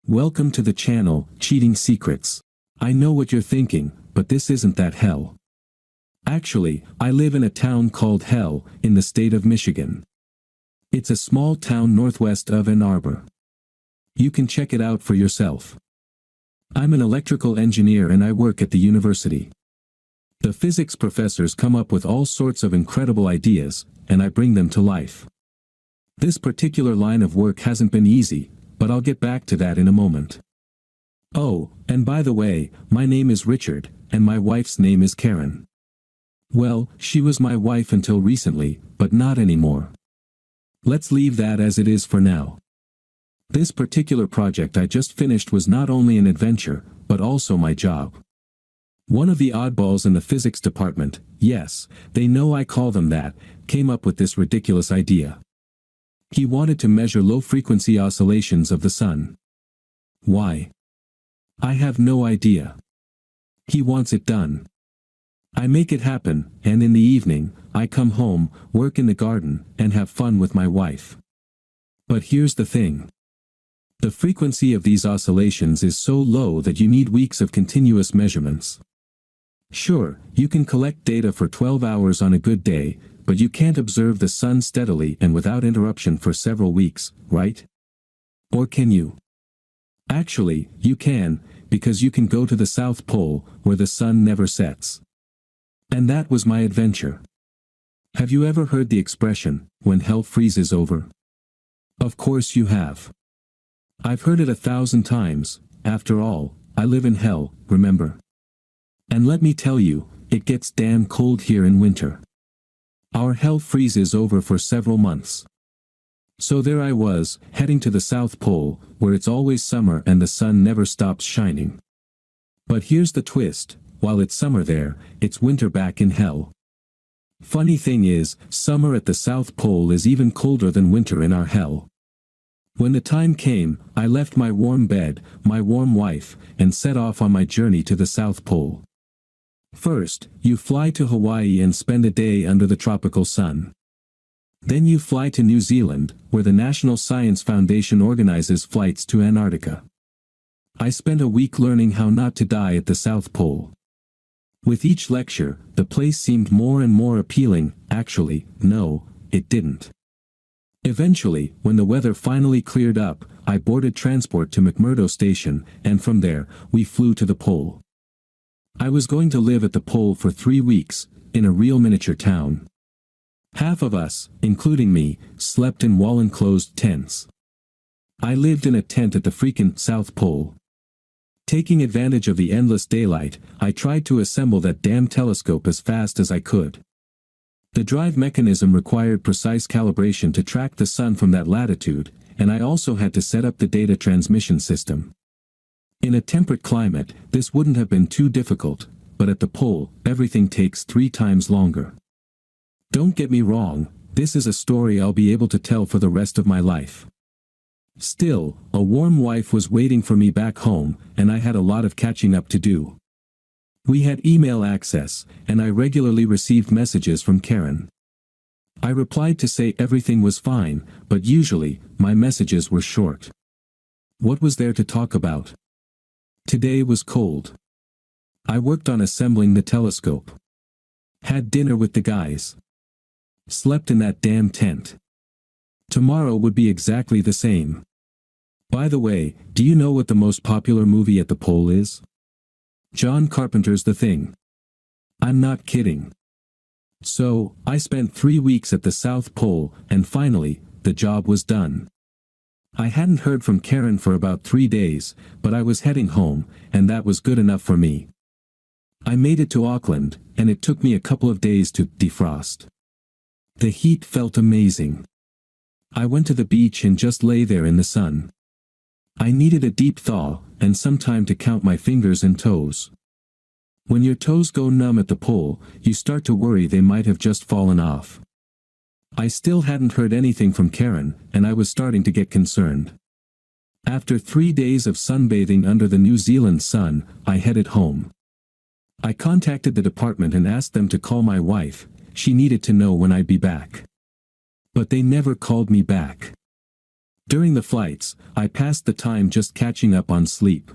Welcome to the channel, Cheating Secrets. I know what you're thinking, but this isn't that hell. Actually, I live in a town called Hell, in the state of Michigan. It's a small town northwest of Ann Arbor. You can check it out for yourself. I'm an electrical engineer and I work at the university. The physics professors come up with all sorts of incredible ideas, and I bring them to life. This particular line of work hasn't been easy, but I'll get back to that in a moment. Oh, and by the way, my name is Richard, and my wife's name is Karen. Well, she was my wife until recently, but not anymore. Let's leave that as it is for now. This particular project I just finished was not only an adventure, but also my job. One of the oddballs in the physics department, yes, they know I call them that, came up with this ridiculous idea. He wanted to measure low-frequency oscillations of the sun. Why? I have no idea. He wants it done. I make it happen, and in the evening, I come home, work in the garden, and have fun with my wife. But here's the thing. The frequency of these oscillations is so low that you need weeks of continuous measurements. Sure, you can collect data for 12 hours on a good day, but you can't observe the sun steadily and without interruption for several weeks, right? Or can you? Actually, you can, because you can go to the South Pole, where the sun never sets. And that was my adventure. Have you ever heard the expression, when hell freezes over? Of course you have. I've heard it 1,000 times, after all, I live in hell, remember? And let me tell you, it gets damn cold here in winter. Our hell freezes over for several months. So there I was, heading to the South Pole, where it's always summer and the sun never stops shining. But here's the twist, while it's summer there, it's winter back in hell. Funny thing is, summer at the South Pole is even colder than winter in our hell. When the time came, I left my warm bed, my warm wife, and set off on my journey to the South Pole. First, you fly to Hawaii and spend a day under the tropical sun. Then you fly to New Zealand, where the National Science Foundation organizes flights to Antarctica. I spent a week learning how not to die at the South Pole. With each lecture, the place seemed more and more appealing. Actually, no, it didn't. Eventually, when the weather finally cleared up, I boarded transport to McMurdo Station, and from there, we flew to the pole. I was going to live at the pole for 3 weeks, in a real miniature town. Half of us, including me, slept in wall-enclosed tents. I lived in a tent at the freaking South Pole. Taking advantage of the endless daylight, I tried to assemble that damn telescope as fast as I could. The drive mechanism required precise calibration to track the sun from that latitude, and I also had to set up the data transmission system. In a temperate climate, this wouldn't have been too difficult, but at the pole, everything takes 3 times longer. Don't get me wrong, this is a story I'll be able to tell for the rest of my life. Still, a warm wife was waiting for me back home, and I had a lot of catching up to do. We had email access, and I regularly received messages from Karen. I replied to say everything was fine, but usually, my messages were short. What was there to talk about? Today was cold. I worked on assembling the telescope. Had dinner with the guys. Slept in that damn tent. Tomorrow would be exactly the same. By the way, do you know what the most popular movie at the pole is? John Carpenter's The Thing. I'm not kidding. So, I spent 3 weeks at the South Pole, and finally, the job was done. I hadn't heard from Karen for about 3 days, but I was heading home, and that was good enough for me. I made it to Auckland, and it took me a couple of days to defrost. The heat felt amazing. I went to the beach and just lay there in the sun. I needed a deep thaw, and some time to count my fingers and toes. When your toes go numb at the pole, you start to worry they might have just fallen off. I still hadn't heard anything from Karen, and I was starting to get concerned. After 3 days of sunbathing under the New Zealand sun, I headed home. I contacted the department and asked them to call my wife. She needed to know when I'd be back. But they never called me back. During the flights, I passed the time just catching up on sleep.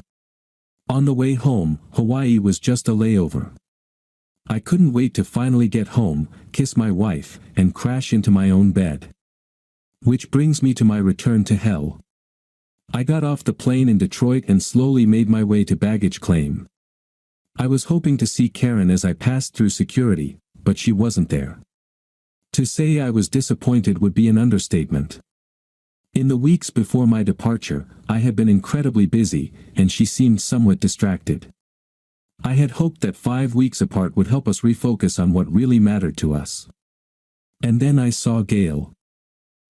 On the way home, Hawaii was just a layover. I couldn't wait to finally get home, kiss my wife, and crash into my own bed. Which brings me to my return to hell. I got off the plane in Detroit and slowly made my way to baggage claim. I was hoping to see Karen as I passed through security, but she wasn't there. To say I was disappointed would be an understatement. In the weeks before my departure, I had been incredibly busy, and she seemed somewhat distracted. I had hoped that 5 weeks apart would help us refocus on what really mattered to us. And then I saw Gail.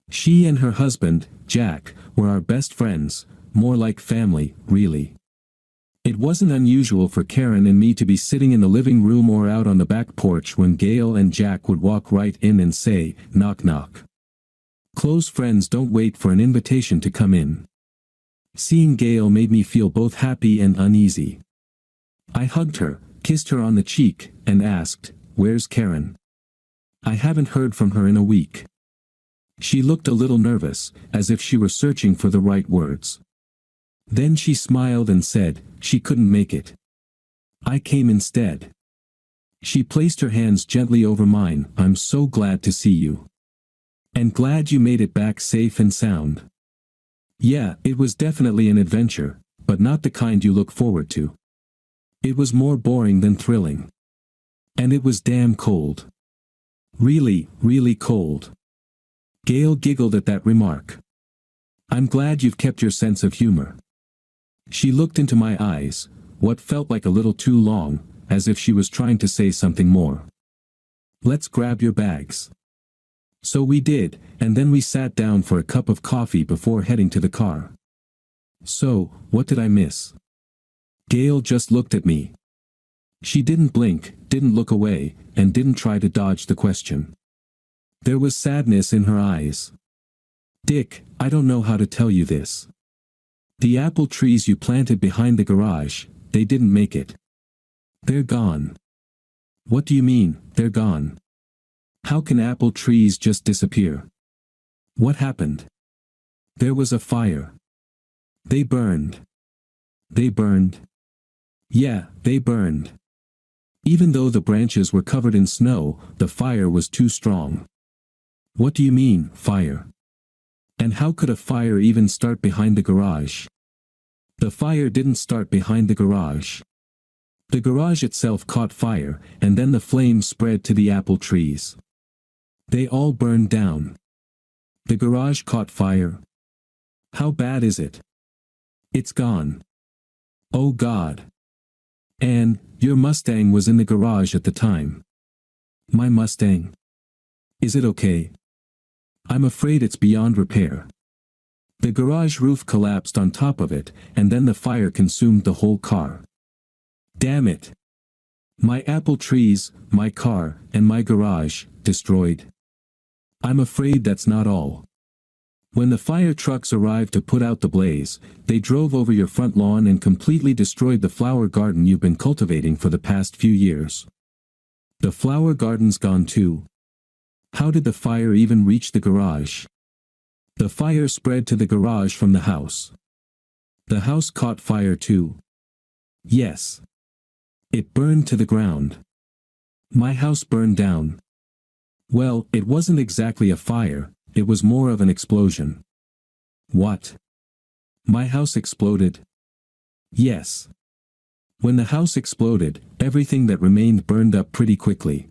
She and her husband, Jack, were our best friends, more like family, really. It wasn't unusual for Karen and me to be sitting in the living room or out on the back porch when Gail and Jack would walk right in and say, "Knock knock." Close friends don't wait for an invitation to come in. Seeing Gail made me feel both happy and uneasy. I hugged her, kissed her on the cheek, and asked, "Where's Karen? I haven't heard from her in a week." She looked a little nervous, as if she were searching for the right words. Then she smiled and said, she couldn't make it. I came instead. She placed her hands gently over mine. "I'm so glad to see you. And glad you made it back safe and sound." Yeah, it was definitely an adventure, but not the kind you look forward to. It was more boring than thrilling. And it was damn cold. Really, really cold. Gail giggled at that remark. "I'm glad you've kept your sense of humor." She looked into my eyes, what felt like a little too long, as if she was trying to say something more. "Let's grab your bags." So we did, and then we sat down for a cup of coffee before heading to the car. "So, what did I miss?" Gail just looked at me. She didn't blink, didn't look away, and didn't try to dodge the question. There was sadness in her eyes. "Dick, I don't know how to tell you this. The apple trees you planted behind the garage, they didn't make it. They're gone." "What do you mean, they're gone? How can apple trees just disappear? What happened?" "There was a fire. They burned." "They burned?" "Yeah, they burned. Even though the branches were covered in snow, the fire was too strong." "What do you mean, fire? And how could a fire even start behind the garage?" "The fire didn't start behind the garage. The garage itself caught fire, and then the flames spread to the apple trees. They all burned down. The garage caught fire. How bad is it?" "It's gone." "Oh God. And, your Mustang was in the garage at the time." "My Mustang? Is it okay?" "I'm afraid it's beyond repair. The garage roof collapsed on top of it, and then the fire consumed the whole car. Damn it. My apple trees, my car, and my garage, destroyed." "I'm afraid that's not all. When the fire trucks arrived to put out the blaze, they drove over your front lawn and completely destroyed the flower garden you've been cultivating for the past few years." "The flower garden's gone too. How did the fire even reach the garage?" "The fire spread to the garage from the house." "The house caught fire too?" "Yes. It burned to the ground." "My house burned down." "Well, it wasn't exactly a fire, it was more of an explosion." "What? My house exploded?" "Yes. When the house exploded, everything that remained burned up pretty quickly.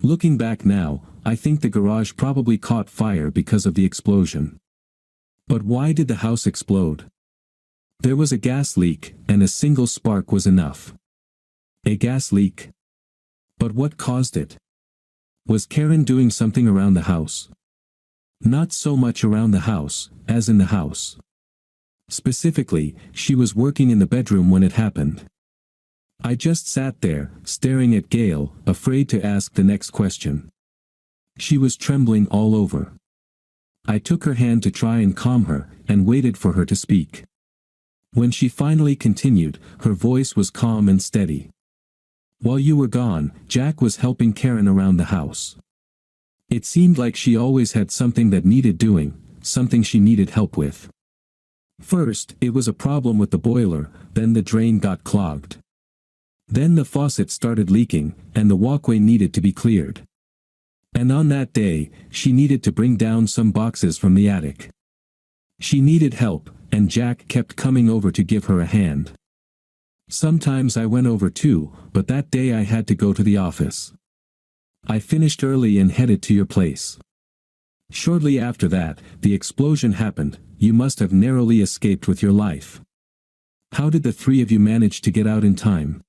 Looking back now, I think the garage probably caught fire because of the explosion." "But why did the house explode?" "There was a gas leak, and a single spark was enough." "A gas leak? But what caused it? Was Karen doing something around the house?" "Not so much around the house, as in the house. Specifically, she was working in the bedroom when it happened." I just sat there, staring at Gail, afraid to ask the next question. She was trembling all over. I took her hand to try and calm her, and waited for her to speak. When she finally continued, her voice was calm and steady. "While you were gone, Jack was helping Karen around the house. It seemed like she always had something that needed doing, something she needed help with. First, it was a problem with the boiler, then the drain got clogged. Then the faucet started leaking, and the walkway needed to be cleared. And on that day, she needed to bring down some boxes from the attic. She needed help, and Jack kept coming over to give her a hand. Sometimes I went over too, but that day I had to go to the office. I finished early and headed to your place. Shortly after that, the explosion happened. You must have narrowly escaped with your life. How did the three of you manage to get out in time?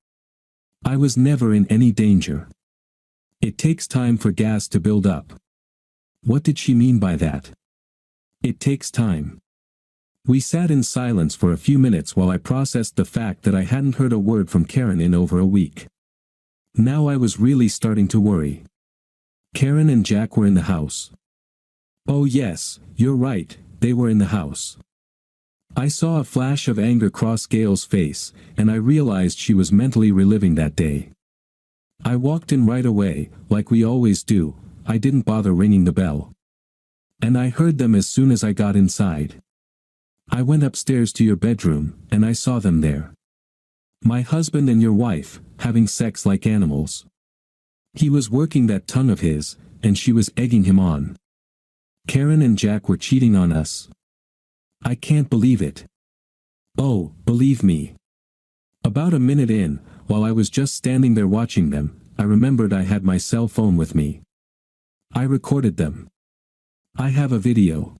I was never in any danger. It takes time for gas to build up. What did she mean by that? It takes time. We sat in silence for a few minutes while I processed the fact that I hadn't heard a word from Karen in over a week. Now I was really starting to worry. Karen and Jack were in the house. Oh yes, you're right, they were in the house. I saw a flash of anger cross Gail's face, and I realized she was mentally reliving that day. I walked in right away, like we always do. I didn't bother ringing the bell. And I heard them as soon as I got inside. I went upstairs to your bedroom, and I saw them there. My husband and your wife, having sex like animals. He was working that tongue of his, and she was egging him on. Karen and Jack were cheating on us. I can't believe it. Oh, believe me. About a minute in, while I was just standing there watching them, I remembered I had my cell phone with me. I recorded them. I have a video.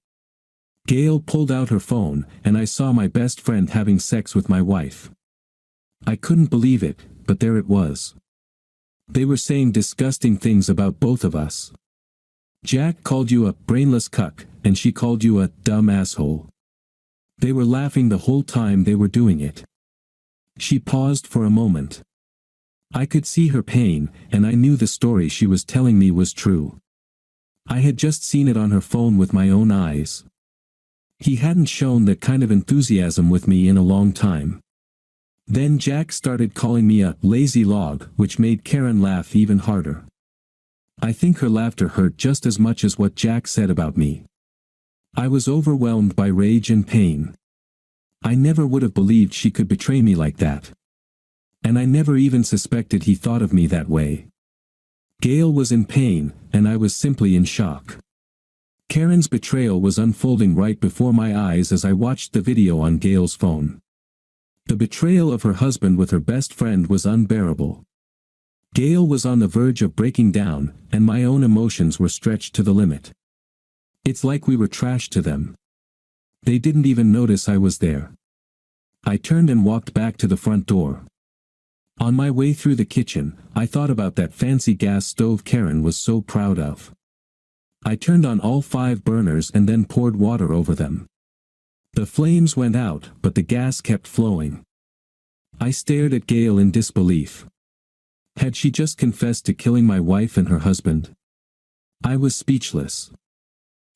Gail pulled out her phone, and I saw my best friend having sex with my wife. I couldn't believe it, but there it was. They were saying disgusting things about both of us. Jack called you a brainless cuck, and she called you a dumb asshole. They were laughing the whole time they were doing it. She paused for a moment. I could see her pain, and I knew the story she was telling me was true. I had just seen it on her phone with my own eyes. He hadn't shown that kind of enthusiasm with me in a long time. Then Jack started calling me a lazy log, which made Karen laugh even harder. I think her laughter hurt just as much as what Jack said about me. I was overwhelmed by rage and pain. I never would have believed she could betray me like that. And I never even suspected he thought of me that way. Gail was in pain, and I was simply in shock. Karen's betrayal was unfolding right before my eyes as I watched the video on Gail's phone. The betrayal of her husband with her best friend was unbearable. Gail was on the verge of breaking down, and my own emotions were stretched to the limit. It's like we were trash to them. They didn't even notice I was there. I turned and walked back to the front door. On my way through the kitchen, I thought about that fancy gas stove Karen was so proud of. I turned on all 5 burners and then poured water over them. The flames went out, but the gas kept flowing. I stared at Gail in disbelief. Had she just confessed to killing my wife and her husband? I was speechless.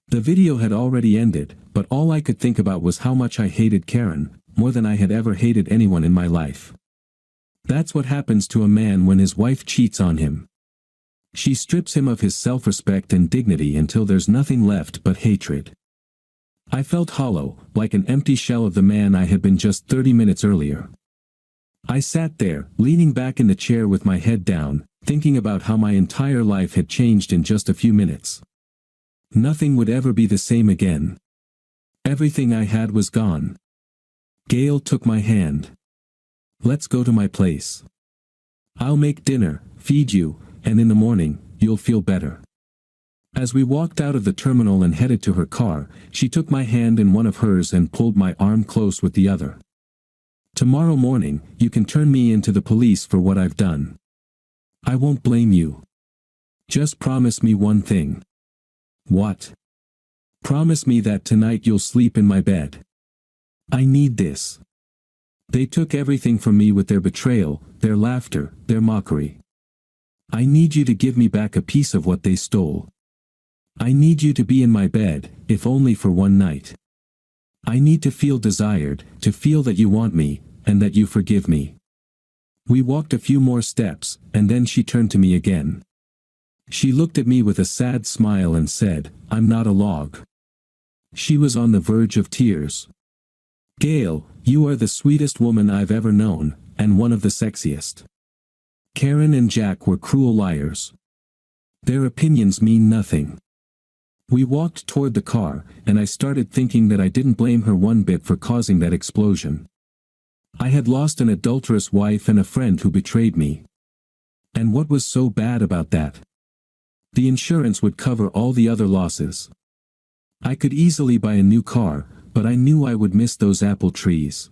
The video had already ended, but all I could think about was how much I hated Karen, more than I had ever hated anyone in my life. That's what happens to a man when his wife cheats on him. She strips him of his self-respect and dignity until there's nothing left but hatred. I felt hollow, like an empty shell of the man I had been just 30 minutes earlier. I sat there, leaning back in the chair with my head down, thinking about how my entire life had changed in just a few minutes. Nothing would ever be the same again. Everything I had was gone. Gail took my hand. Let's go to my place. I'll make dinner, feed you, and in the morning, you'll feel better. As we walked out of the terminal and headed to her car, she took my hand in one of hers and pulled my arm close with the other. Tomorrow morning, you can turn me into the police for what I've done. I won't blame you. Just promise me one thing. What? Promise me that tonight you'll sleep in my bed. I need this. They took everything from me with their betrayal, their laughter, their mockery. I need you to give me back a piece of what they stole. I need you to be in my bed, if only for one night. I need to feel desired, to feel that you want me, and that you forgive me. We walked a few more steps, and then she turned to me again. She looked at me with a sad smile and said, I'm not a log. She was on the verge of tears. "Gail, you are the sweetest woman I've ever known, and one of the sexiest." Karen and Jack were cruel liars. Their opinions mean nothing. We walked toward the car, and I started thinking that I didn't blame her one bit for causing that explosion. I had lost an adulterous wife and a friend who betrayed me. And what was so bad about that? The insurance would cover all the other losses. I could easily buy a new car, but I knew I would miss those apple trees.